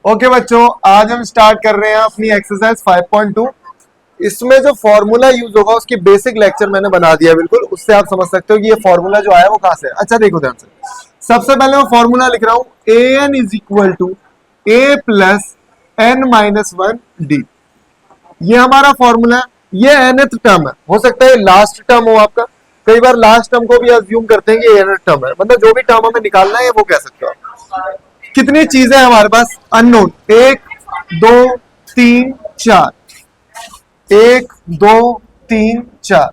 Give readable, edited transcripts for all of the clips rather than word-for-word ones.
Okay बच्चों, आज हम स्टार्ट कर रहे हैं अपनी एक्सरसाइज 5.2। इसमें जो फॉर्मूला यूज होगा उसकी बेसिक लेक्चर मैंने बना दिया बिल्कुल, उससे आप समझ सकते हो कि ये फॉर्मूला जो आया वो कहां से है। अच्छा देखो ध्यान से, सबसे पहले मैं फॉर्मूला लिख रहा हूं, a N is equal to A plus N minus one d. ये हमारा फॉर्मूला है, ये nth टर्म है, हो सकता है लास्ट टर्म हो आपका। कई बार लास्ट टर्म को भी अज्यूम करते हैं कि ये nth टर्म है, मतलब जो भी टर्म हमें निकालना है वो कह सकते हो। कितनी चीजें हैं हमारे पास अननोन, 1 2 3 4, 1 2 3 4,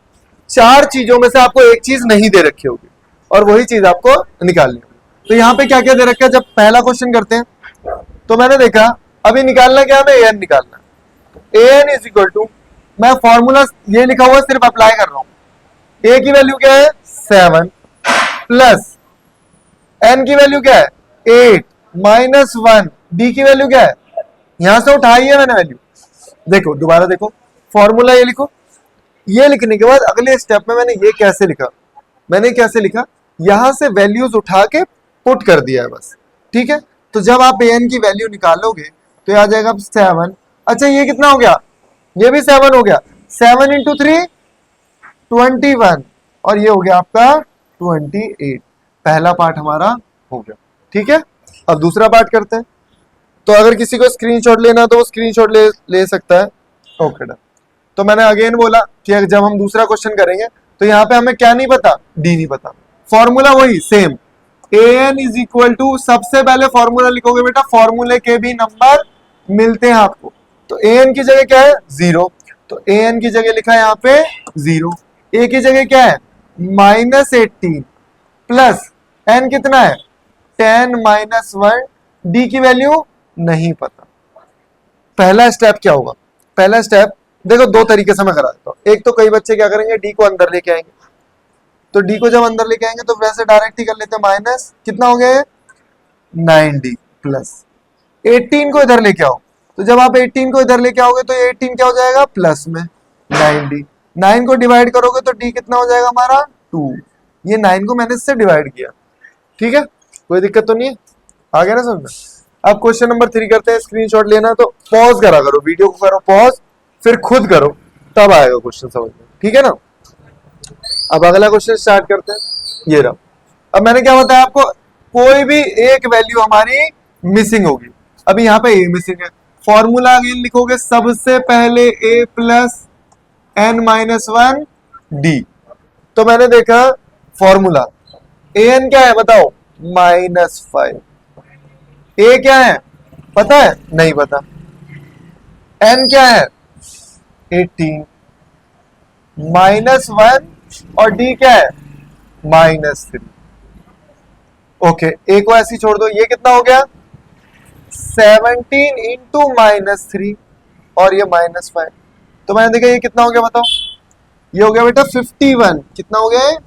चार चीजों में से आपको एक चीज नहीं दे रखी होगी और वही चीज आपको निकालनी होगी। तो यहाँ पे क्या क्या दे रखा है, जब पहला क्वेश्चन करते हैं तो मैंने देखा अभी निकालना क्या है, एन निकालना है। A N is equal to, मैं फॉर्मूला ये लिखा हुआ सिर्फ अप्लाई कर रहा हूं। ए की वैल्यू क्या है 7 प्लस एन की वैल्यू क्या है 8 माइनस 1, डी की वैल्यू क्या है, यहां से उठाई है मैंने वैल्यू। देखो दोबारा देखो, फॉर्मूला ये लिखो, ये लिखने के बाद अगले स्टेप में मैंने ये कैसे लिखा, मैंने कैसे लिखा, यहां से वैल्यूज उठा के पुट कर दिया है बस। ठीक है, तो जब आप ए एन की वैल्यू निकालोगे तो ये आ जाएगा 7। अच्छा ये कितना हो गया, ये भी 7 हो गया, 7 इंटू 3 21 और ये हो गया आपका 28। पहला पार्ट हमारा हो गया। ठीक है, अब दूसरा पार्ट करते हैं। तो अगर किसी को स्क्रीनशॉट लेना तो वो स्क्रीनशॉट ले सकता है। Okay done. तो मैंने अगेन बोला कि जब हम दूसरा क्वेश्चन करेंगे तो यहाँ पे हमें क्या नहीं पता, डी नहीं पता। फॉर्मूला वही same, A N is equal to, सबसे पहले फॉर्मूला लिखोगे बेटा, फॉर्मूले के भी नंबर मिलते हैं आपको। तो ए एन की जगह क्या है 0, तो ए एन की जगह लिखा है यहाँ पे 0। ए की जगह क्या है -18 प्लस एन कितना है 10 माइनस 1, डी की वैल्यू नहीं पता। पहला स्टेप क्या होगा, पहला स्टेप देखो दो तरीके से मैं करा देता हूं। एक तो कई बच्चे क्या करेंगे, डी को अंदर लेके आएंगे, तो डी को जब अंदर लेके आएंगे तो वैसे डायरेक्ट ही कर लेते हैं, माइनस कितना हो गया 9d प्लस 18 को इधर लेके आओ, तो जब आप 18 को इधर लेके आओगे तो 18 क्या हो जाएगा प्लस में 9d, 9 को डिवाइड करोगे तो d कितना हो जाएगा हमारा 2। ये 9 को मैंने इससे डिवाइड किया। ठीक है, कोई दिक्कत तो नहीं है, आ गया ना समझ में। अब क्वेश्चन नंबर 3 करते हैं। स्क्रीनशॉट लेना तो पॉज करा करो, वीडियो को करो पॉज, फिर खुद करो, तब आएगा क्वेश्चन समझ में। ठीक है ना, अब अगला क्वेश्चन स्टार्ट करते हैं। ये रहा, अब मैंने क्या बताया आपको, कोई भी एक वैल्यू हमारी मिसिंग होगी। अभी यहाँ पे ए मिसिंग है, फॉर्मूला अगेन लिखोगे, सबसे पहले ए प्लस एन माइनस 1 डी। तो मैंने देखा फॉर्मूला, ए एन क्या है बताओ -5, ए क्या है पता है नहीं पता, एन क्या है 18 -1 और डी क्या है -3। ओके, ए को ऐसे छोड़ दो, ये कितना हो गया 17 इंटू -3 और ये -5। तो मैंने देखा ये कितना हो गया बताओ, ये हो गया बेटा 51। कितना हो गया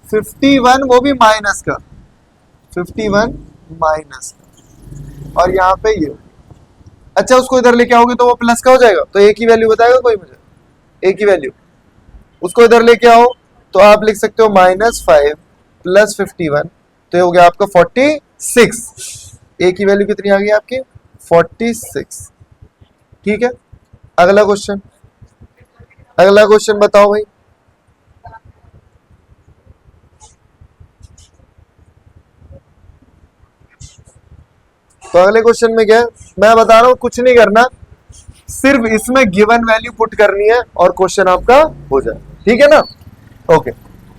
51, वो भी माइनस का 51 माइनस का, और यहाँ पे ये। अच्छा उसको इधर लेके आओगे तो वो प्लस का हो जाएगा, तो ए की वैल्यू बताएगा कोई मुझे, ए की वैल्यू, उसको इधर लेके आओ तो आप लिख सकते हो -5 प्लस 51, तो ये हो गया आपका 46। ए की वैल्यू कितनी आ गई आपकी 46। ठीक है, अगला क्वेश्चन, अगला क्वेश्चन बताओ भाई। तो अगले क्वेश्चन में क्या है, मैं बता रहा हूं कुछ नहीं करना, सिर्फ इसमें गिवन वैल्यू पुट करनी है और क्वेश्चन आपका हो जाए। ठीक है ना, ओके।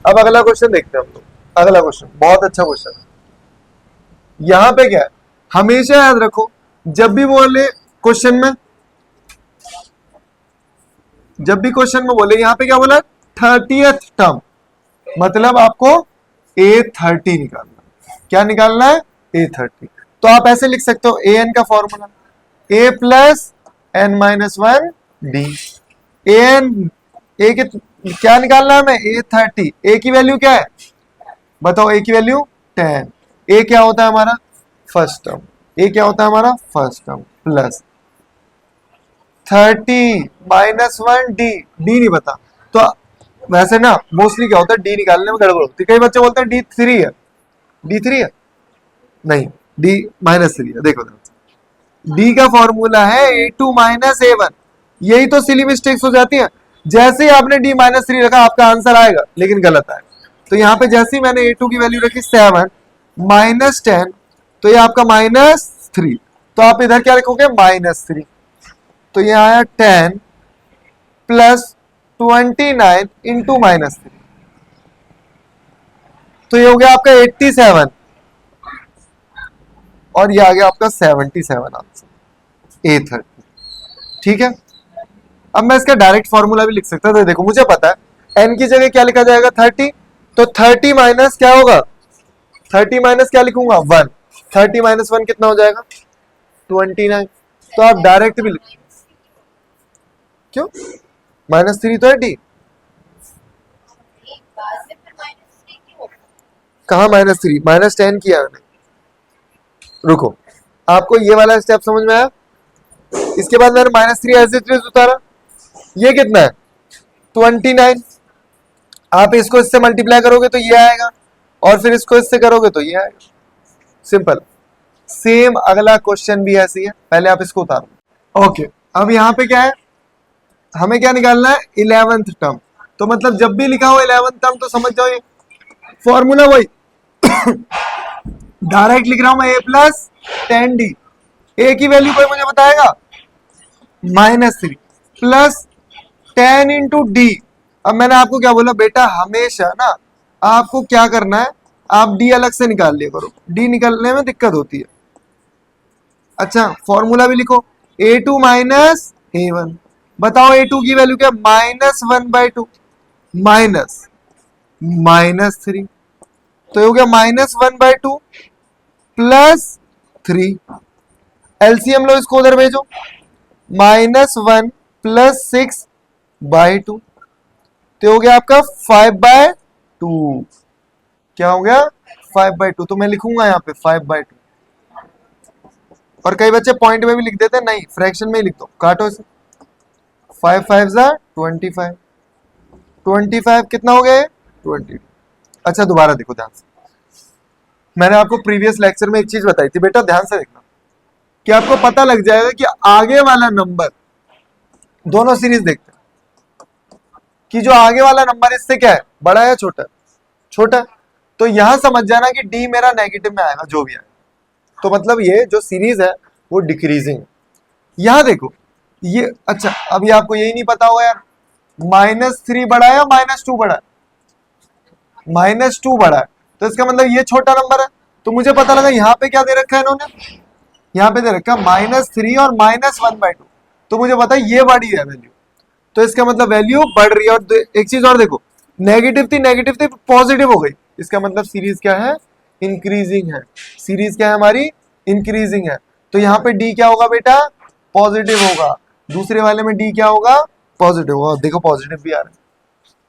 अब अगला क्वेश्चन देखते हैं हम लोग। अगला क्वेश्चन बहुत अच्छा क्वेश्चन है। यहां पे क्या है, हमेशा याद रखो, जब भी बोले क्वेश्चन में, जब भी क्वेश्चन में बोले, यहां पे क्या बोला 30th टर्म, मतलब आपको A30 निकालना। क्या निकालना है A30। तो आप ऐसे लिख सकते हो, ए एन का formula A plus N minus 1 d. A N, ए के क्या निकालना है हमें A30। ए की वैल्यू क्या है बताओ, ए की वैल्यू 10। ए क्या होता है हमारा फर्स्ट टर्म, ए क्या होता है हमारा first term, plus 30 -1 D, D नहीं पता। तो वैसे ना मोस्टली क्या होता है, डी निकालने में गड़बड़ होती है। कई बच्चे बोलते हैं D3 है, D3 है नहीं, D -3 है। देखो डी का फॉर्मूला है A2 माइनस A1। यही तो सिली मिस्टेक्स हो जाती है। जैसे ही आपने D माइनस 3 रखा आपका आंसर आएगा, लेकिन गलत आएगा। तो यहाँ पे जैसे ही मैंने A2 की वैल्यू रखी 7 माइनस 10, तो ये आपका -3। तो आप इधर क्या लिखोगे? -3। तो ये आया 10 प्लस 29 इंटू -3। तो ये हो गया आपका 87 और ये आ गया आपका 77 आंसर A30। ठीक है, अब मैं इसका डायरेक्ट फॉर्मूला भी लिख सकता था। देखो मुझे पता है n की जगह क्या लिखा जाएगा 30, तो 30 माइनस क्या होगा? 30 माइनस क्या लिखूंगा? 1। 30 माइनस 1 कितना हो जाएगा? 29। तो आप डायरेक्ट भी लिख, क्यों? -3 तो है D। कहा -3? -10 किया मैंने। रुको, आपको ये वाला स्टेप समझ में आया? इसके बाद मैंने -3 एज इट इज उतारा। ये कितना है? 29। आप इसको इससे मल्टीप्लाई करोगे तो ये आएगा, और फिर इसको इससे करोगे तो ये आएगा। सिंपल। सेम अगला क्वेश्चन भी ऐसी है, पहले आप इसको उतारो। ओके, अब यहाँ पे क्या है? हमें क्या निकालना है? 11th term. तो मतलब जब भी लिखा हो 11th टर्म तो समझ जाओ ये फॉर्मूला वही डायरेक्ट लिख रहा हूं मैं। A plus 10D। A की वैल्यू कोई मुझे बताएगा? -3 प्लस 10 इंटू D। अब मैंने आपको क्या बोला बेटा, हमेशा ना आपको क्या करना है, आप D अलग से निकाल लिया करो। D निकालने में दिक्कत होती है। अच्छा, फॉर्मूला भी लिखो। A2 minus A1। बताओ A2 की वैल्यू क्या? -1/2 माइनस -3। तो ये हो गया -1/2 प्लस 3। एलसीएम लो, इसको उधर भेजो। -1 प्लस 6/2, तो हो गया आपका 5/2। क्या हो गया? 5/2। तो मैं लिखूंगा यहाँ पे 5/2। और कई बच्चे पॉइंट में भी लिख देते हैं, नहीं फ्रैक्शन में ही लिख दो, काटो इसे। 5 5 25। 25 कितना हो गया? 20। अच्छा, दोबारा देखो ध्यान से। मैंने आपको प्रीवियस लेक्चर में एक चीज बताई थी बेटा, ध्यान से देखना, कि आपको पता लग जाएगा कि आगे वाला नंबर, दोनों सीरीज देखते हैं कि जो आगे वाला नंबर इससे क्या है, बड़ा है छोटा? छोटा। तो यहां समझ जाना कि D मेरा नेगेटिव में आएगा जो भी आए। तो मतलब ये जो सीरीज है वो डिक्रीजिंग है। यहां देखो ये, अच्छा अभी आपको यही नहीं पता होगा यार, -3 बड़ा है या -2 बड़ा है? -2 बड़ा है, तो इसका मतलब ये छोटा नंबर है। तो मुझे पता लगा यहाँ पे क्या दे रखा है इन्होंने, यहाँ पे दे रखा -3 और -1/2। तो मुझे पता है ये बड़ी है वैल्यू, तो इसका मतलब वैल्यू बढ़ रही है। और एक चीज और देखो, नेगेटिव थी पॉजिटिव हो गई, इसका मतलब सीरीज क्या है? इंक्रीजिंग है। सीरीज क्या है हमारी? इंक्रीजिंग है। तो यहाँ पे D क्या होगा बेटा? पॉजिटिव होगा। दूसरे वाले में D क्या होगा? पॉजिटिव होगा। देखो पॉजिटिव भी आ रहा है।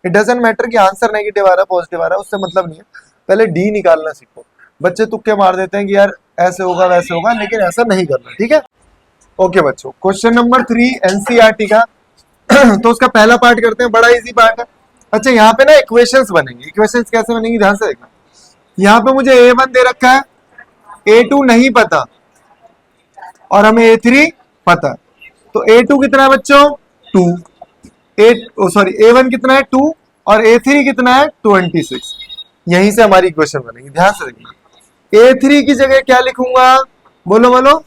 इट डजंट मैटर कि आंसर नेगेटिव आ रहा है पॉजिटिव आ रहा है, उससे मतलब नहीं है। पहले D निकालना सीखो। बच्चे तुक्के मार देते हैं कि यार ऐसे होगा वैसे होगा, लेकिन ऐसा नहीं करना, ठीक है? ओके बच्चों, क्वेश्चन नंबर 3 एनसीईआरटी का तो उसका पहला पार्ट करते हैं, बड़ा इजी पार्ट है। अच्छा, यहाँ पे ना इक्वेशंस बनेंगे। इक्वेशंस कैसे बनेंगी ध्यान से देखना। यहाँ पे मुझे A1 दे रखा है, A2 नहीं पता, और हमें A3 पता है। तो A2 कितना है बच्चों? 2। सॉरी, A1 कितना है? 2, और A3 कितना है? 26। यहीं से हमारी इक्वेशन बनेगी, ध्यान से देखना। A3 की जगह क्या लिखूंगा? बोलो बोलो।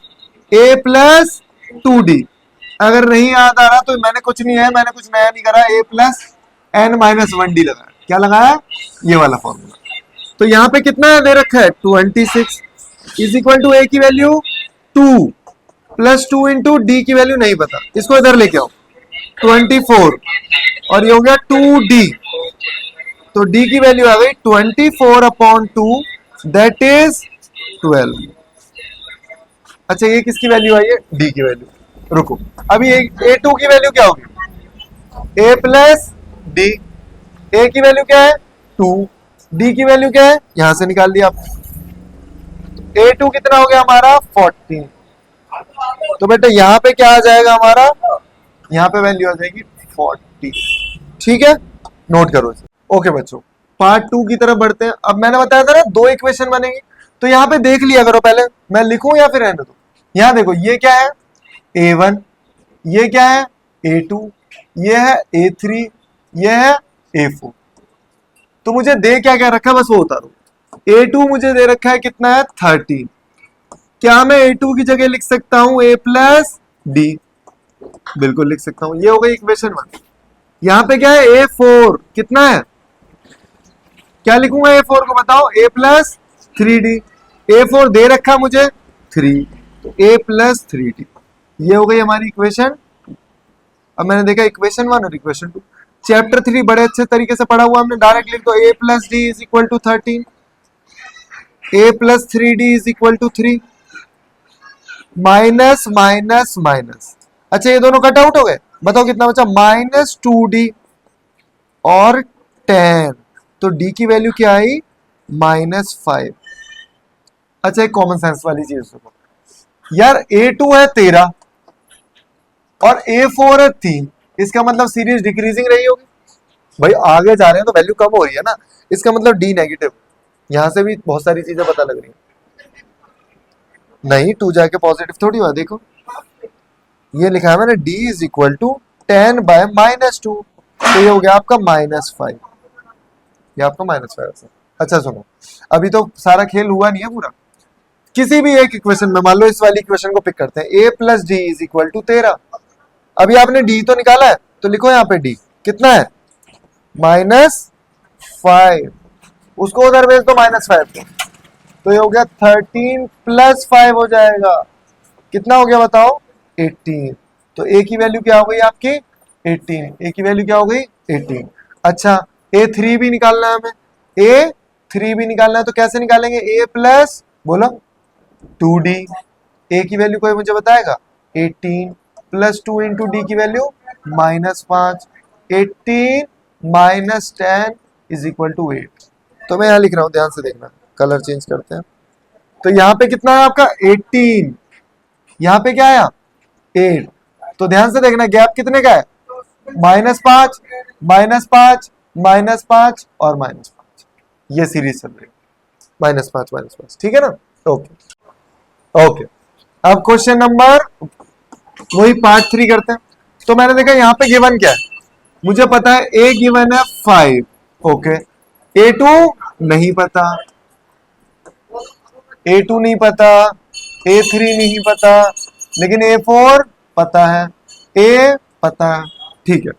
A plus 2D। अगर नहीं याद आ रहा तो मैंने कुछ नहीं है, मैंने कुछ नया नहीं करा। A प्लस n-1D लगाया। क्या लगाया? ये वाला फॉर्मूला। तो यहाँ पे कितना दे रखा है? 26 इज इक्वल टू A की वैल्यू 2 प्लस 2 इंटू D की वैल्यू नहीं पता, इसको इधर लेके आओ, 24, और ये हो गया 2D। तो D की वैल्यू आ गई 24/2, दैट इज 12। अच्छा, ये किसकी वैल्यू आई है? D की वैल्यू। रुको, अभी A2 की वैल्यू क्या होगी? A plus D। A की वैल्यू क्या है? 2। D की वैल्यू क्या है? यहां से निकाल दिया आपने। A2 कितना हो गया हमारा? 14। तो बेटा यहाँ पे क्या आ जाएगा हमारा? यहाँ पे वैल्यू आ जाएगी 40। ठीक है, नोट करो इसे। ओके बच्चों, पार्ट 2 की तरफ बढ़ते हैं। अब मैंने बताया था ना 2 इक्वेशन बनेगी, तो यहाँ पे देख लिया करो पहले, मैं लिखूं या फिर रहने दो? यहां देखो ये क्या है A1, ये क्या है A2, ये है A3, ये है A4। तो मुझे दे क्या क्या रखा है बस वो उतारो। A2 मुझे दे रखा है कितना है 13। क्या मैं A2 की जगह लिख सकता हूं A प्लस डी? बिल्कुल लिख सकता हूं। ये हो गई इक्वेशन 1। यहां पे क्या है A4 कितना है, क्या लिखूंगा A4 को बताओ? A plus 3D। A4 दे रखा मुझे 3, तो A प्लस 3D। ये हो गई हमारी इक्वेशन। अब मैंने देखा इक्वेशन 1 और इक्वेशन 2। चैप्टर 3 बड़े अच्छे तरीके से पढ़ा हुआ हमने। डायरेक्ट लिख दो A plus D is equal to 13, A plus 3D is equal to 3, minus minus minus. अच्छा ये दोनों कट आउट हो गए, बताओ कितना बचा? -2D और 10, तो D की वैल्यू क्या आई? -5। अच्छा एक कॉमन सेंस वाली चीज देखो यार, A2 है 13 और A4 है 3, इसका मतलब सीरीज डिक्रीजिंग रही होगी। भाई आगे जा रहे हैं तो वैल्यू कम हो रही है ना, इसका मतलब D नेगेटिव। यहां से भी बहुत सारी चीजें पता लग रही हैं। नहीं 2 जाके पॉजिटिव थोड़ी हुआ, देखो ये लिखा है मैंने D is equal to 10 by -2, तो ये हो गया आपका -5। ये आपका -5। अच्छा सुनो, अभी तो सारा खेल हुआ नहीं है पूरा। किसी भी एक इक्वेशन में, मान लो इस वाली इक्वेशन को पिक करते हैं, A plus D is equal to 13। अभी आपने D तो निकाला है, तो लिखो यहाँ पे D कितना है? -5। उसको उधर भेज दो -5 को, तो ये हो गया 13 प्लस 5 हो जाएगा। कितना हो गया बताओ? 18। तो A की वैल्यू क्या हो गई आपकी? 18। A की वैल्यू क्या हो गई? 18। अच्छा A3 भी निकालना है हमें, A3 भी निकालना है, तो कैसे निकालेंगे? A प्लस बोलो 2D। A की वैल्यू कोई मुझे बताएगा? 18 प्लस 2 इंटू डी की value -5। 18 minus 10 is equal to 8। तो मैं यहां लिख रहा हूं, ध्यान से देखना, कलर चेंज करते हैं। तो यहाँ पे कितना है आपका? 18। यहाँ पे क्या आया? 8। तो ध्यान से देखना गैप कितने का है? -5, -5, -5 और -5। ये सीरीज चल रही है, -5 -5। ठीक है ना? Okay okay. अब क्वेश्चन नंबर वही पार्ट 3 करते हैं। तो मैंने देखा यहाँ पे गिवन क्या है, मुझे पता है A गिवन है 5, ओके। A2 नहीं पता, A2 नहीं पता, A3 नहीं पता, लेकिन A4 पता है, A पता है, ठीक है।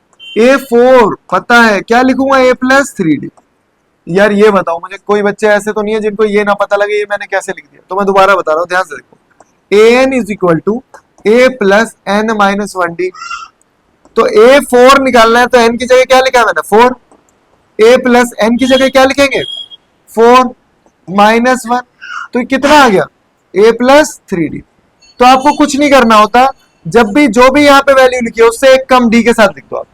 A4 पता है, क्या लिखूंगा? A plus 3D। यार ये बताओ मुझे, कोई बच्चे ऐसे तो नहीं है जिनको ये ना पता लगे ये मैंने कैसे लिख दिया? तो मैं दोबारा बता रहा हूँ, ध्यान से देखो। AN is equal to A plus N minus 1D। तो A4 निकालना है, तो N की जगह क्या लिखा है मैंने? 4। A प्लस N की जगह क्या लिखेंगे? 4 -1। तो कितना आ गया? A plus 3D। तो आपको कुछ नहीं करना होता, जब भी जो भी यहाँ पे वैल्यू लिखी है उससे एक कम D के साथ लिख दो आप,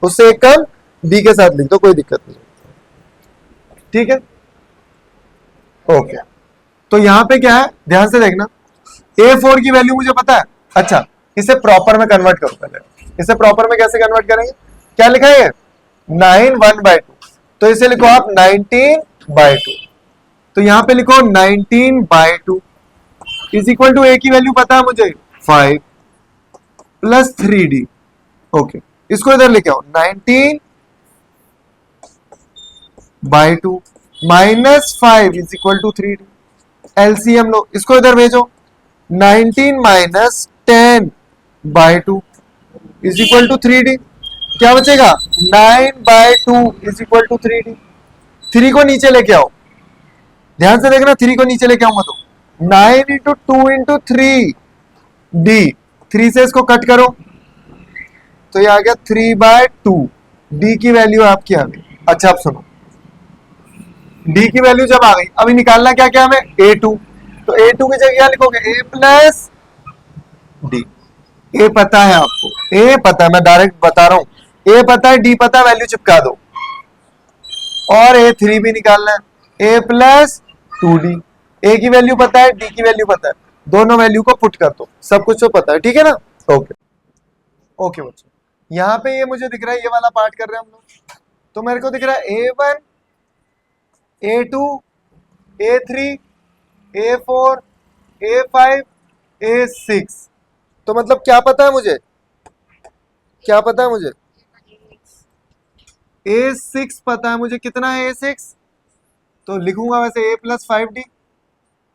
उससे एक कम D के साथ लिख दो, कोई दिक्कत नहीं। ठीक है, ओके। तो यहां पे क्या है, ध्यान से देखना। A4 की वैल्यू मुझे पता है। अच्छा इसे प्रॉपर में कन्वर्ट करो पहले। इसे प्रॉपर में कैसे कन्वर्ट करेंगे? क्या लिखा है? 9 1/2। तो इसे लिखो आप 19/2। तो यहां पे लिखो 19/2 इज इक्वल टू A की वैल्यू पता है मुझे 5 प्लस 3D। ओके, इसको इधर लेके आओ, 19/2 -5 is equal to 3D। LCM लो, इसको इधर भेजो, 19 minus 10/2 is equal to 3D। क्या बचेगा? 9/2 इज इक्वल टू 3D। 3 को नीचे लेके आओ, ध्यान से देखना, 3 को नीचे लेके आऊंगा तो 9 इंटू 2 इंटू 3D। 3 से इसको कट करो, तो ये आ गया 3/2। D की वैल्यू आपकी आ गई। अच्छा अब सुनो, D की वैल्यू जब आ गई, अभी निकालना क्या क्या हमें? A2। तो A2 की जगह क्या लिखोगे? A plus D। A पता है आपको, A पता है, मैं डायरेक्ट बता रहा हूं, A पता है, D पता है, वैल्यू चिपका दो। और A3 भी निकालना है, A प्लस 2D। A की वैल्यू पता है, D की वैल्यू पता है, दोनों वैल्यू को पुट कर दो, सब कुछ तो पता है। ठीक है ना? ओके ओके बच्चों, यहाँ पे ये मुझे दिख रहा है, ये वाला पार्ट कर रहे हैं हम लोग। तो मेरे को दिख रहा है A1, A2, A3, A4, A5, A6, तो मतलब क्या पता है मुझे, क्या पता है मुझे, A6 पता है मुझे, कितना है A6, तो लिखूंगा वैसे A+5D।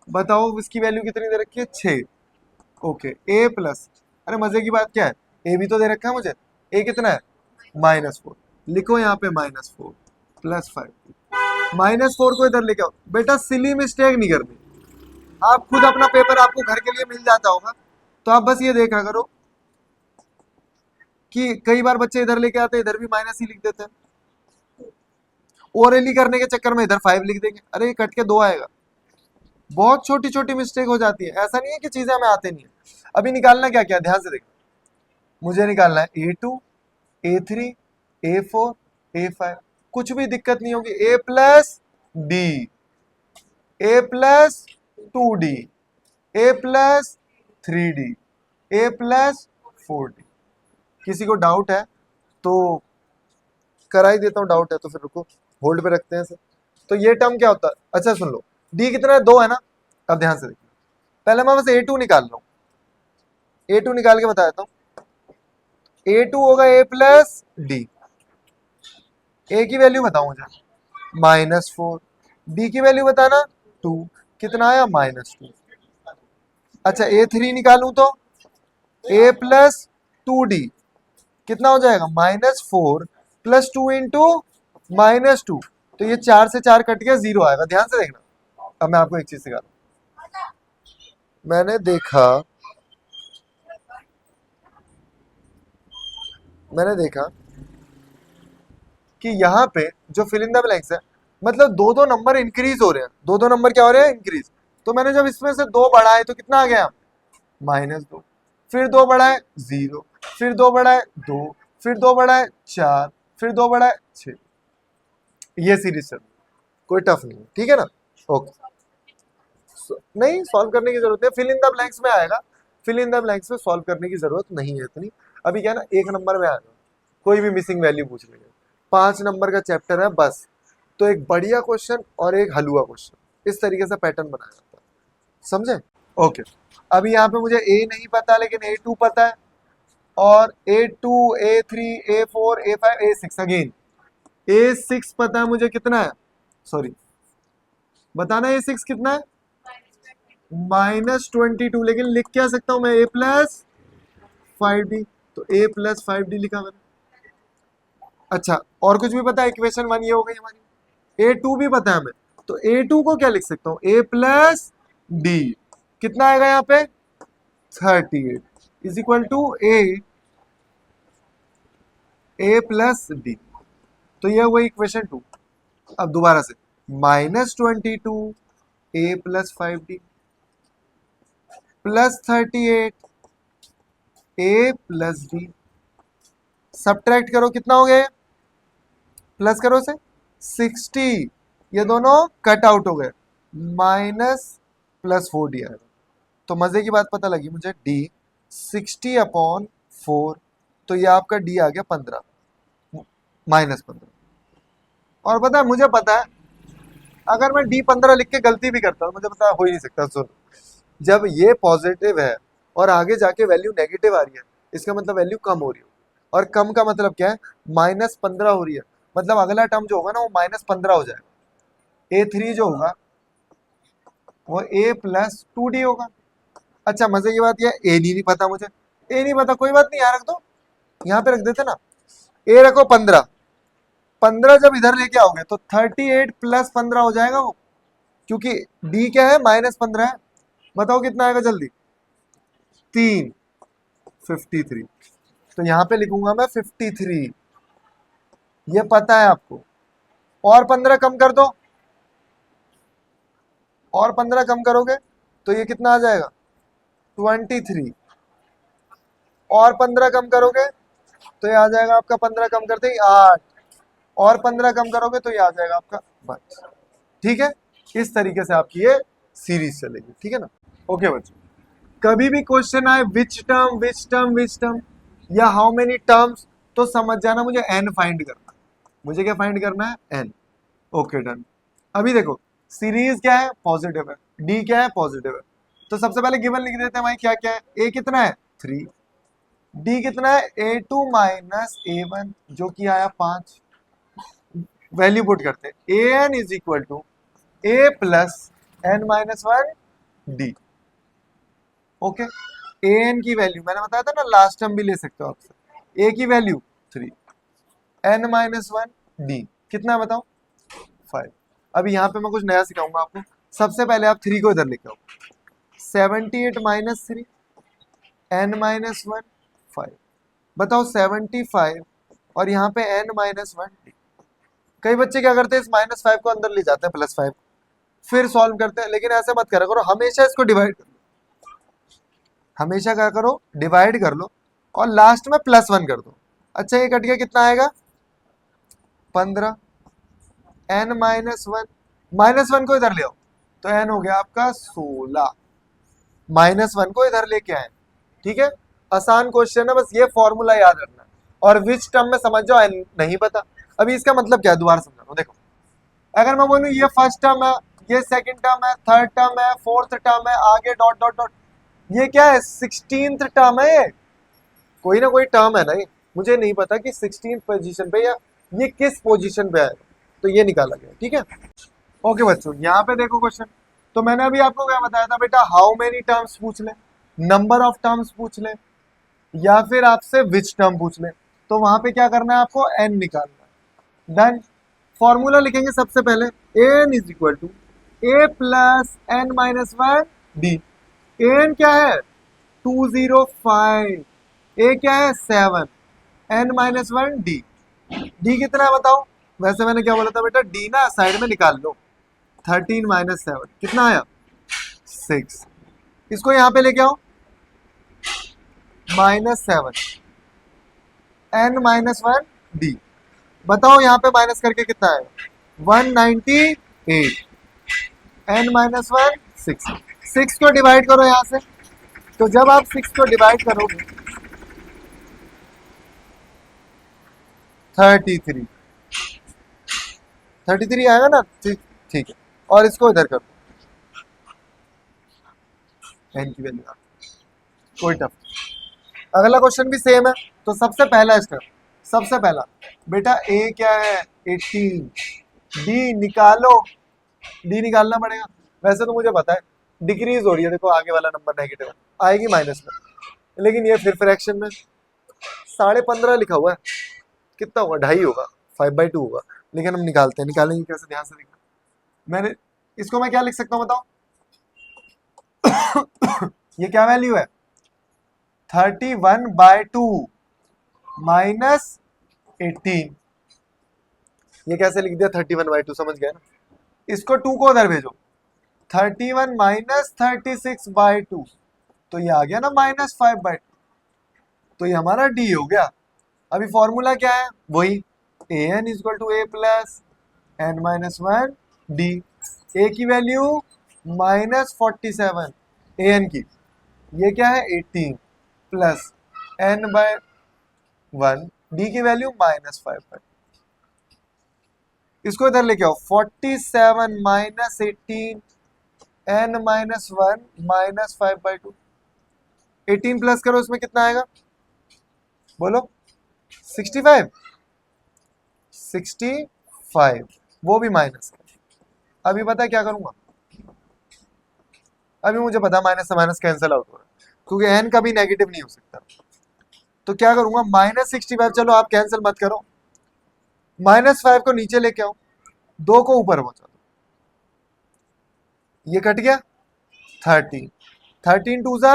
बताओ इसकी वैल्यू कितनी दे रखी है, 6। ओके, A+, अरे मजे की बात क्या है, A भी तो दे रखा है मुझे, A कितना है, -4। लिखो यहाँ पे -4 +5, -4 को इधर लेके आओ। बेटा सिली मिस्टेक नहीं करनी, आप खुद अपना पेपर आपको घर के लिए मिल जाता होगा, तो आप बस ये देखा करो कि कई बार बच्चे इधर लेके आते हैं, इधर भी माइनस ही लिख देते हैं, ओरली करने के चक्कर में इधर 5 लिख देंगे, अरे ये कट के 2 आएगा। बहुत छोटी छोटी मिस्टेक हो जाती है, ऐसा नहीं है कि चीजें हमें आते नहीं है। अभी निकालना क्या क्या, ध्यान से देखो, मुझे निकालना है A2, A3, A4, A5, कुछ भी दिक्कत नहीं होगी, A+D, A+2D, A+3D, A+4D। किसी को डाउट है तो करा ही देता हूँ, डाउट है तो फिर रुको, होल्ड पे रखते हैं सर। तो ये टर्म क्या होता है, अच्छा सुन लो, डी कितना है, 2 है ना। अब ध्यान से देखिए, पहले मैं बस A2 निकाल लो, A2 निकाल के बता देता हूँ। A2 होगा A+D, A की वैल्यू बताओ मुझे, -4, D की वैल्यू बताना 2, कितना आया, -2। अच्छा A3 निकालूं तो A+2D, कितना हो जाएगा, -4 +2 इंटू -2, तो ये 4 से 4 कट गया, 0 आएगा। ध्यान से देखना, अब मैं आपको एक चीज सिखा दूं, मैंने देखा कि यहाँ पे जो फिल इन द ब्लैंक्स है, मतलब दो दो नंबर इंक्रीज हो रहे हैं, दो दो नंबर क्या हो रहे हैं, इंक्रीज। तो मैंने जब इसमें से 2 बढ़ाए तो कितना आ गया, -2, फिर 2 बढ़ाए 0, फिर 2 बढ़ाए 2, फिर 2 बढ़ाए 4, फिर 2 बढ़ाए 6। ये सीरीज चल, कोई टफ नहीं है, ठीक है ना। ओके, नहीं सॉल्व करने की जरूरत है, फिल इन द ब्लैंक्स में आएगा, फिल इन द ब्लैंक्स में सॉल्व करने की जरूरत नहीं है इतनी। अभी क्या है ना, 1 नंबर में आएगा, कोई भी मिसिंग वैल्यू पूछ लेंगे, 5 नंबर का चैप्टर है बस, तो एक बढ़िया क्वेश्चन और एक हलुआ क्वेश्चन, इस तरीके से पैटर्न बनाया जाता है, समझे। ओके, अभी यहाँ पे मुझे A नहीं पता लेकिन A2 पता है, और A2, A3, A4, A5, A6, again A6 पता है मुझे, कितना है, सॉरी बताना A6 कितना है, -22, लेकिन लिख क्या सकता हूं मैं, A+5D, तो A+5D लिखा मैंने। अच्छा और कुछ भी पता है, इक्वेशन 1 ये हो गई हमारी। A2 भी पता है हमें, तो A2 को क्या लिख सकता हूँ, A+D, कितना आएगा यहाँ पे, 38 इज इक्वल टू A+D, तो ये हुआ इक्वेशन 2। अब दोबारा से -22 A+5D +38 A+D, सब्ट्रैक्ट करो कितना हो गया, प्लस करो से 60, ये दोनों कट आउट हो गए, -+4D आएगा। तो मजे की बात पता लगी मुझे, D 60/4, तो ये आपका D आ गया 15, -15। और पता है मुझे पता है, अगर मैं D15 लिख के गलती भी करता हूँ, मुझे पता है हो ही नहीं सकता। सुन, जब ये पॉजिटिव है और आगे जाके वैल्यू नेगेटिव आ रही है, इसका मतलब वैल्यू कम हो रही है, और कम का मतलब क्या है, -15 हो रही है, मतलब अगला टर्म जो होगा ना वो -15 हो जाएगा। A3 जो होगा वो A+2D होगा। अच्छा मजे की बात यह A नहीं पता मुझे, A नहीं पता, कोई बात नहीं, यहाँ रख दो, यहाँ पे रख देते ना, A रखो 15, 15 जब इधर लेके आओगे तो 38 + 15 हो जाएगा वो, क्योंकि D क्या है, -15 है। बताओ कितना आएगा जल्दी, 3, 53, तो यहाँ पे लिखूंगा मैं 53, ये पता है आपको। और 15 कम कर दो, और 15 कम करोगे तो ये कितना आ जाएगा, 23, और 15 कम करोगे तो ये आ जाएगा आपका, 15 कम करते ही 8, और 15 कम करोगे तो ये आ जाएगा आपका 22। ठीक है, इस तरीके से आपकी ये सीरीज चलेगी, ठीक है ना। ओके बच्चों, कभी भी क्वेश्चन आए which term which term which term या हाउ मेनी टर्म्स, तो समझ जाना मुझे n फाइंड करना है। मुझे क्या फाइंड करना है, n। Okay done. अभी देखो सीरीज क्या है, पॉजिटिव है, d क्या है, पॉजिटिव है, तो सबसे पहले गिवन लिख देते हैं भाई, क्या क्या है, ए कितना है 3, डी कितना है A2 माइनस A1 जो कि आया 5, वैल्यू पुट करते हैं, AN is equal to A plus N minus 1 D। Okay, AN की वैल्यू मैंने बताया था ना, लास्ट टर्म भी ले सकते हो आपसे, A की वैल्यू 3, N माइनस 1 D कितना बताओ 5। अभी यहाँ पे मैं कुछ नया सिखाऊंगा आपको। सबसे पहले आप 3 को इधर लेके आओ, 78 माइनस 3 N माइनस 1 5, बताओ 75 और यहाँ पे N माइनस 1। कई बच्चे क्या करते हैं, इस -5 को अंदर ले जाते हैं +5, फिर सॉल्व करते हैं, लेकिन ऐसे मत करा करो, हमेशा इसको डिवाइड कर लो, हमेशा क्या करो डिवाइड कर लो और लास्ट में +1 कर दो। अच्छा ये कट गया, कितना आएगा 15, N माइनस 1, -1 को इधर ले आओ तो N हो गया आपका 16, -1 को इधर लेके आए। ठीक है, आसान क्वेश्चन है, बस ये फॉर्मूला याद रखना और विच टर्म में समझ जाओ, नहीं पता अभी इसका मतलब क्या है, दोबारा समझा रहा हूं। देखो अगर मैं बोलूं ये फर्स्ट टर्म है, ये सेकंड टर्म है, थर्ड टर्म है, फोर्थ टर्म है, आगे डॉट डॉट डॉट, ये क्या है 16th टर्म है, ये कोई ना कोई टर्म है ना, ये मुझे नहीं पता कि 16th पोजीशन पे या ये किस पोजीशन पे है, तो ये निकाला गया। ठीक है, ओके बच्चों, यहाँ पे देखो क्वेश्चन, तो मैंने अभी आपको क्या बताया था बेटा, हाउ मेनी टर्म्स पूछ ले, नंबर ऑफ टर्म्स पूछ ले, या फिर आपसे विच टर्म पूछ ले, तो वहां पे क्या करना है आपको, एन निकालना है। डन, फॉर्मूला लिखेंगे सबसे पहले, N is equal to A plus N minus 1 D. N क्या है 205, ए क्या है 7, एन माइनस 1 डी, डी कितना है बताओ। वैसे मैंने क्या बोला था बेटा, डी ना साइड में निकाल लो, 13 माइनस 7 कितना आया 6, इसको यहां पे लेके आओ -7 एन माइनस 1 डी, बताओ यहाँ पे माइनस करके कितना आएगा 198, एन माइनस 1 6, 6 को डिवाइड करो यहाँ से, तो जब आप 6 को डिवाइड करोगे 33, 33 आएगा ना, ठीक है, और इसको इधर कर दो, एन की वैल्यू कोई टफ। अगला क्वेश्चन भी सेम है, तो सबसे पहला स्टेप, सबसे पहला बेटा ए क्या है 18, डी निकालो, डी निकालना पड़ेगा। वैसे तो मुझे पता है डिक्रीज हो रही है, देखो आगे वाला नंबर नेगेटिव आएगी माइनस में, लेकिन ये फिर फ्रैक्शन में 15.5 लिखा हुआ है, कितना होगा 2.5 होगा, 5/2 होगा, लेकिन हम निकालते हैं, निकालेंगे कैसे ध्यान से देखना। मैंने इसको मैं क्या लिख सकता हूँ बताओ ये क्या वैल्यू है 31/2 माइनस 18, ये कैसे लिख दिया 31/2, समझ गया ना। इसको 2 को उधर भेजो, 31 माइनस 36/2, तो ये आ गया ना -5/2, तो ये हमारा डी हो गया। अभी फॉर्मूला क्या है, वही an equal to A plus N minus 1 d, a की वैल्यू -47, an की ये क्या है 18 प्लस n/1, डी की वैल्यू -5/2, इसको इधर लेके आओ 47 माइनस 18 n माइनस 1 -5/2, 18 प्लस करो, इसमें कितना आएगा बोलो 65, 65 वो भी माइनस। अभी पता है क्या करूंगा, अभी मुझे पता माइनस से माइनस कैंसिल आउट हो रहा है, क्योंकि n कभी नेगेटिव नहीं हो सकता, तो क्या करूंगा -65, चलो आप कैंसिल मत करो, -5 को नीचे लेके आओ, 2 को ऊपर पहुंचा दो, ये कट गया 13, 13 2 जा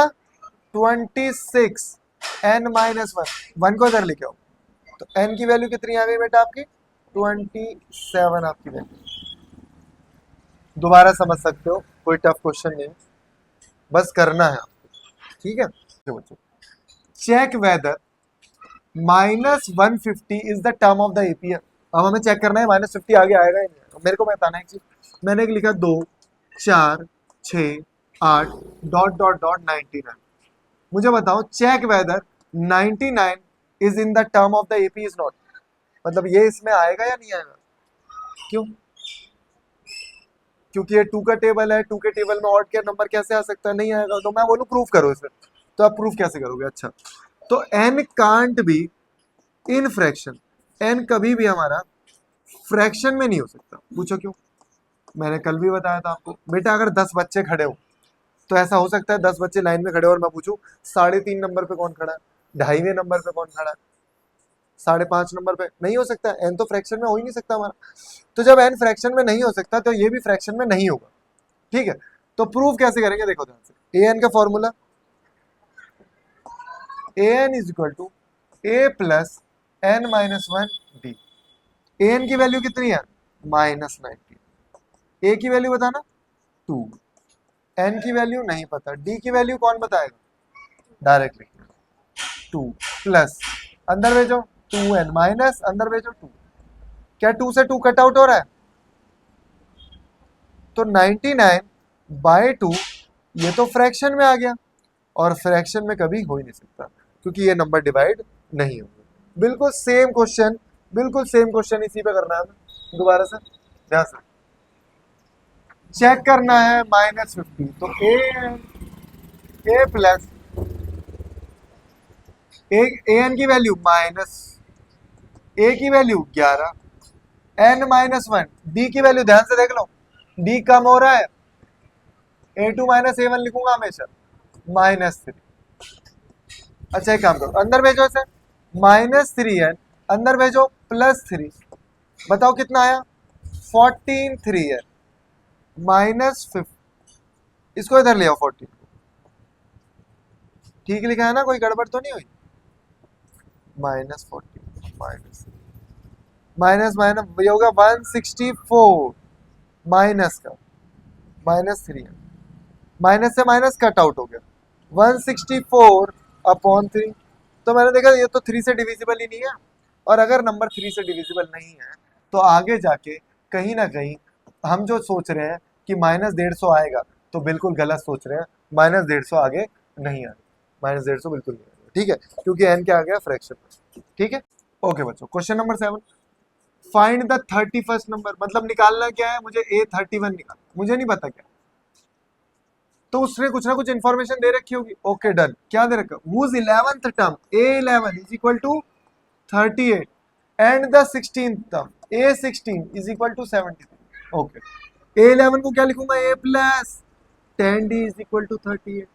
26, n माइनस 1 को इधर लेके आओ, तो n की वैल्यू कितनी आ गई बेटा आपकी 27 आपकी वैल्यू। दोबारा समझ सकते हो, कोई टफ क्वेश्चन नहीं, बस करना है आपको। ठीक है बच्चों, check whether -150 is the term of the APR. अब हमें चेक करना है -50 आगे आएगा या नहीं, मेरे को बताना है। मैंने एक लिखा 2 4 6 8 डॉट डॉट डॉट 99, मुझे बताओ check whether 99 is in the term of the AP is not, मतलब ये इसमें आएगा या नहीं आएगा, क्यों क्योंकि ये 2 का टेबल है, 2 के टेबल में ऑड के नंबर कैसे आ सकता है, नहीं आएगा। तो मैं बोलूँ प्रूफ करो इसे, तो आप प्रूफ कैसे करोगे? अच्छा, तो n can't be in fraction, n कभी भी हमारा फ्रैक्शन में नहीं हो सकता। पूछो क्यों? मैंने कल भी बताया था आपको बेटा, अगर 10 बच्चे खड़े हो तो ऐसा हो सकता है 10 बच्चे लाइन में खड़े हो और मैं पूछूं 3.5 नंबर पे कौन खड़ा है, 2.5वें नंबर पे कौन खड़ा है, 5.5 नंबर पे? नहीं हो सकता। n तो फ्रैक्शन में हो ही नहीं सकता हमारा। तो जब n फ्रैक्शन में नहीं हो सकता तो ये भी फ्रैक्शन में नहीं होगा। ठीक है, तो प्रूफ कैसे करेंगे? देखो ध्यान से, an का formula an is equal to a plus n minus 1 d। an की वैल्यू कितनी है? -19। a की वैल्यू बताना 2, n की वैल्यू नहीं पता, d की वैल्यू कौन बताएगा? डायरेक्ट लिखना 2 प्लस अंदर भेजो 2n माइनस अंदर भेजो 2। क्या 2 से 2 कट आउट हो रहा है? तो 99/2 ये तो फ्रैक्शन में आ गया, और फ्रैक्शन में कभी हो ही नहीं सकता क्योंकि ये नंबर डिवाइड नहीं होंगे। बिल्कुल सेम क्वेश्चन, बिल्कुल सेम क्वेश्चन इसी पे करना है हमें। दोबारा से ध्यान से चेक करना है। -50 तो ए प्लस an की वैल्यू माइनस, a की वैल्यू 11, n माइनस 1, d की वैल्यू ध्यान से देख लो, d कम हो रहा है, a2 माइनस a1 लिखूंगा हमेशा, -3। अच्छा एक काम करो, अंदर भेजो इसे, -3n अंदर भेजो +3, बताओ कितना आया? 14 3n -5, इसको इधर ले आओ 14। ठीक लिखा है ना, कोई गड़बड़ तो नहीं हुई? -14 माइनस माइनस ये होगा 164, माइनस का -3n, माइनस से माइनस कट आउट हो गया, 164/3। तो मैंने देखा ये तो 3 से डिविजिबल ही नहीं है, और अगर नंबर 3 से डिविजिबल नहीं है तो आगे जाके कहीं ना कहीं हम जो सोच रहे हैं कि -150 आएगा, तो बिल्कुल गलत सोच रहे हैं। -150 आगे नहीं आएगा, -150 बिल्कुल नहीं आएगा। ठीक है, क्योंकि n क्या आ गया? फ्रैक्शन में। ठीक है, ओके बच्चों, question number 7, find the 31st number. मतलब निकालना क्या है मुझे? A31 निकाल, मुझे नहीं पता क्या, तो उसने कुछ ना कुछ इन्फॉर्मेशन दे रखी होगी। ओके डन, क्या दे रखा? whose 11th term A11 is equal to 38 and the 16th term A16 is equal to 73। Okay, A11 को क्या लिखूंगा? A plus 10D is equal to 38,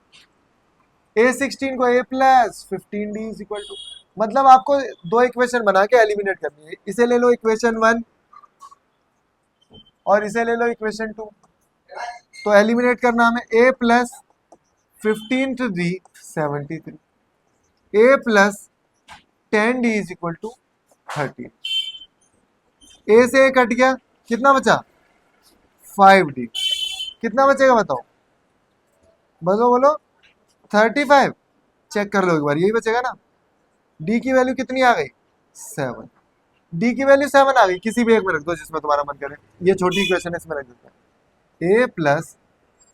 A16 को A plus 15D is equal to, मतलब आपको दो equation बना के eliminate करनी है। इसे ले लो इक्वेशन 1 और इसे ले लो इक्वेशन 2, तो एलिमिनेट करना हमें। A plus 15D 73, A plus 10D is equal to 30। A से A कट गया, कितना बचा? 5D। कितना बचेगा बताओ, बोलो बोलो? 35। चेक कर लो एक बार, यही बचेगा ना। D की वैल्यू कितनी आ गई? 7। D की वैल्यू 7 आ गई, किसी भी एक में रख दो जिसमें तुम्हारा मन करे। ये छोटी इक्वेशन है, इसमें रख देते हैं। A plus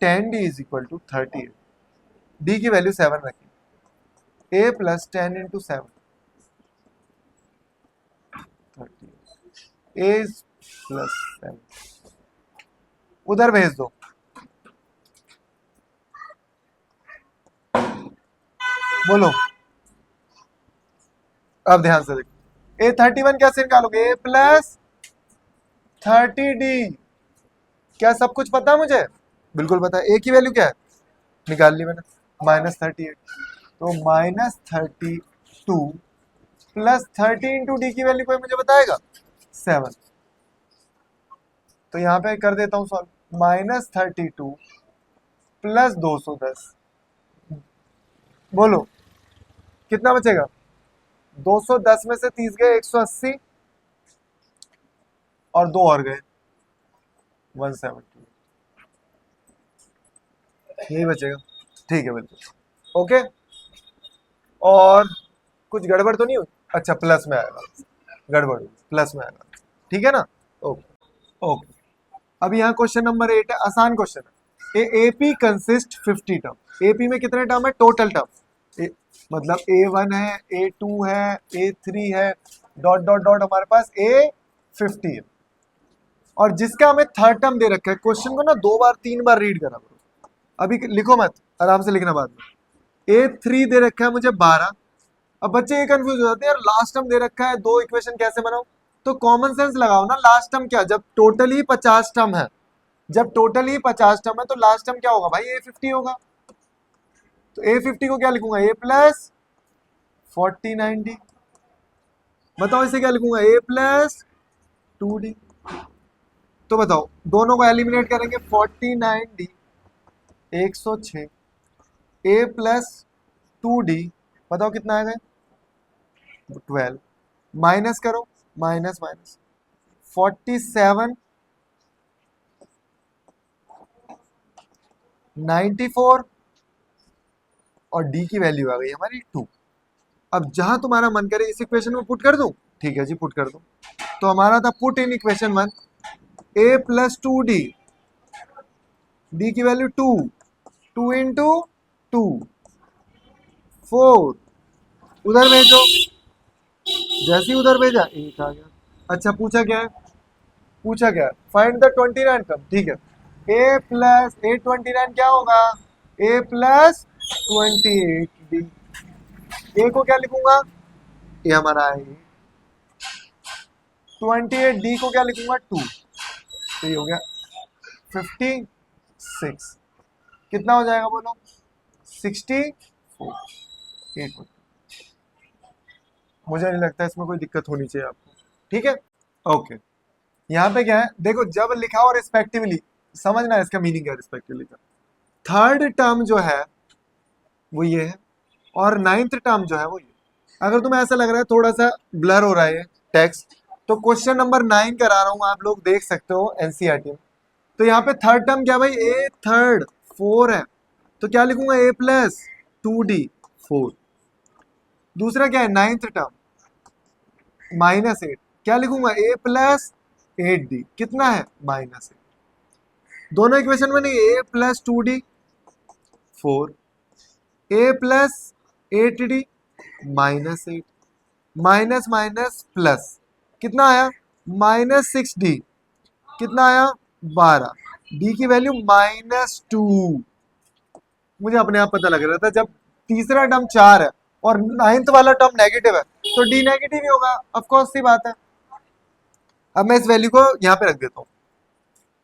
10D is equal to 38, D की वैल्यू 7 रखी, A plus 10 into 7 30, A plus 7 उधर भेज दो। बोलो अब ध्यान से देखो, A31 कैसे निकालोगे? A plus 30D। क्या सब कुछ पता है मुझे? बिल्कुल पता है। A की वैल्यू क्या है? निकाल ली मैंने, -38, तो -32 प्लस 30 इंटू D की वैल्यू कोई मुझे बताएगा? 7। तो यहाँ पे कर देता हूँ सॉल्व, -32 प्लस 210, बोलो कितना बचेगा? 210 में से 30 गए 180, और 2 और गए 170, यही बचेगा। ठीक है बिल्कुल ओके, और कुछ गड़बड़ तो नहीं हुई? अच्छा प्लस में आएगा, गड़बड़ प्लस में आएगा। ठीक है ना, ओके ओके। अब यहाँ क्वेश्चन नंबर 8 है, आसान क्वेश्चन है। AP consist 50 term. एपी में कितने टर्म है टोटल टर्म? मतलब A1 है, A2 है, A3 है, डॉट डॉट डॉट हमारे पास A50 है। और जिसका हमें थर्ड टर्म दे रखा है, क्वेश्चन को ना 2 बार 3 बार रीड करा करो, अभी लिखो मत, आराम से लिखना बाद में। A3 दे रखा है मुझे 12। अब बच्चे ये कंफ्यूज हो जाते हैं, यार लास्ट टर्म दे रखा है, 2 इक्वेशन कैसे बनाऊं? तो कॉमन सेंस लगाओ ना, लास्ट टर्म क्या, जब टोटल ही 50 टर्म है, जब टोटल ही 50 टर्म है तो लास्ट टर्म क्या होगा भाई? A50 होगा। तो A50 को क्या लिखूंगा? A plus 49D। बताओ इसे क्या लिखूंगा? A plus 2D। तो बताओ दोनों को एलिमिनेट करेंगे, 49D 106, A प्लस 2D, बताओ कितना आएगा? 12। माइनस करो, माइनस माइनस 47 94 और D की वैल्यू आ गई हमारी 2। अब जहां तुम्हारा मन करे इस इक्वेशन में पुट कर दूं, ठीक है जी पुट कर दूं। तो हमारा था put in equation 1 A plus 2D, D की वैल्यू 2, 2 इंटू 2 4, उधर भेजो, जैसे ही उधर भेजा 1 आ गया। अच्छा पूछा क्या है? पूछा क्या है? फाइंड द 29 टर्म, ठीक है। A प्लस A29 क्या होगा? A plus 28D। A को क्या लिखूंगा? ये हमारा है 28, D को क्या लिखूंगा? 2। तो ये हो गया 56। कितना हो जाएगा बोलो? 64। 8। मुझे नहीं लगता इसमें कोई दिक्कत होनी चाहिए आपको, ठीक है। ओके, यहाँ पे क्या है देखो, जब लिखा हो रिस्पेक्टिवली, समझना है इसका मीनिंग है रिस्पेक्टिवली का। थर्ड टर्म जो है वो ये है, और नाइन्थ टर्म जो है वो ये। अगर तुम्हें ऐसा लग रहा है थोड़ा सा ब्लर हो रहा है टेक्स्ट, तो क्वेश्चन नंबर 9 करा रहा हूं, आप लोग देख सकते हो एनसीईआरटी में। तो यहाँ पे थर्ड टर्म क्या भाई? ए थर्ड 4 है, तो क्या लिखूंगा? A plus 2D 4। दूसरा क्या है? नाइन्थ टर्म -8, क्या लिखूंगा? A प्लस 8D, कितना है? -8। दोनों इक्वेशन में नहीं, A plus 2D 4, A plus 8D -8, minus minus plus, कितना आया? -6D, कितना आया? 12। D की वैल्यू -2। मुझे अपने आप पता लग रहा था, जब तीसरा टर्म 4 है और नाइन्थ वाला टर्म नेगेटिव है तो D नेगेटिव ही होगा, ऑफ कोर्स सी बात है। अब मैं इस वैल्यू को यहाँ पे रख देता हूँ।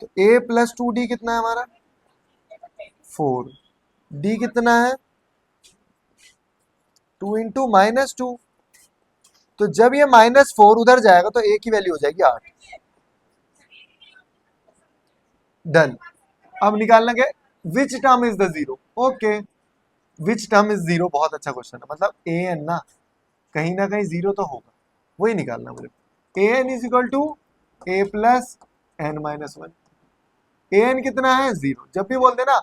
तो A प्लस 2D कितना है हमारा? 4। D कितना है? 2 इंटू -2। तो जब ये -4 उधर जाएगा तो A की वैल्यू हो जाएगी 8। डन। अब निकालना क्या? Which term is the zero. Okay, which term is zero, बहुत अच्छा क्वेश्चन है, मतलब an ना कहीं जीरो तो होगा, वही निकालना मुझे। an is equal to a plus n-1। an कितना है? 0। जब भी बोलते ना,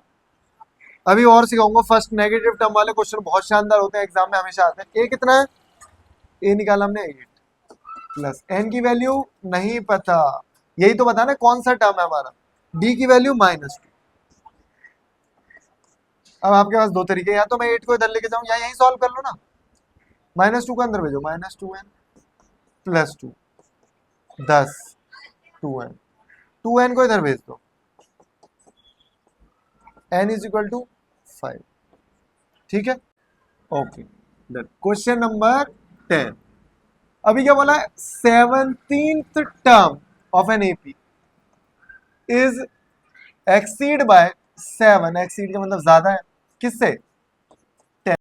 अभी और सिखाऊंगा, फर्स्ट नेगेटिव टर्म वाले क्वेश्चन बहुत शानदार होते हैं, एग्जाम में हमेशा आते हैं। a कितना है? a निकाला हमने 8 प्लस n की वैल्यू नहीं पता, यही तो बताना कौन सा टर्म है हमारा। d की वैल्यू -2। अब आपके पास दो तरीके, या तो मैं 8 को इधर लेके जाऊं या यही सॉल्व कर लो ना। -2 को अंदर भेजो, -2n प्लस 2 10 2n, 2n को इधर भेज दो, n इज इक्वल टू 5। ठीक है, ओके डन। Question number 10। अभी क्या बोला है? 17th term of an AP is exceed by 7, exceed का मतलब ज्यादा है, किससे?